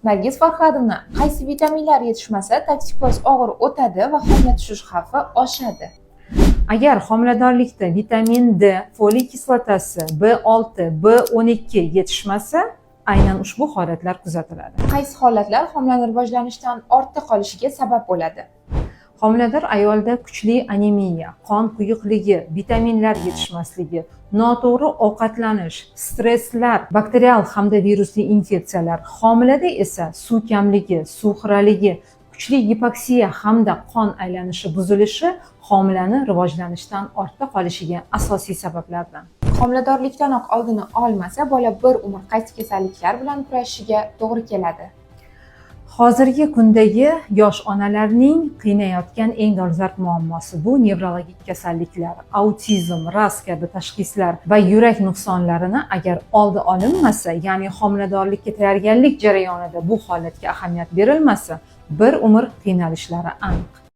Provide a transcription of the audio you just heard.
Nargiz Farhodovna, qaysi vitaminlar yetishmasa toksikoz og'ir o'tadi va homila tushish xavfi oshadi? Agar homiladorlikda vitamin D, foliy kislotasi, B6, B12 yetishmasa, aynan ushbu holatlar kuzatiladi. Qaysi holatlar homilani rivojlanishdan ortda qolishiga sabab bo'ladi? Homilador ayolda kuchli anemiya, qon quyuqligi, vitaminlar yetishmasligi, noto'g'ri ovqatlanish, stresslar, bakterial hamda virusli infeksiyalar, homilada esa suv kamligi, suv xiraligi, kuchli gipoksiya hamda qon aylanishi buzilishi homilani rivojlanishdan ortda qolishiga asosiy sabablardan. Homiladorlikdanoq oldini olmasa, bola bir umr qaysi kasalliklar bilan kurashishiga to'g'ri keladi? Hozirgi kundagi yosh onalarning qiynayotgan eng dolzarb muammosi bu nevrologik kasalliklar, autizm, ras kabi tashxislar va yurak nuqsonlarini agar oldi olinmasa, ya'ni homiladorlikka tayyorgarlik jarayonida bu holatga ahamiyat berilmasa, bir umr qiynalishlari aniq.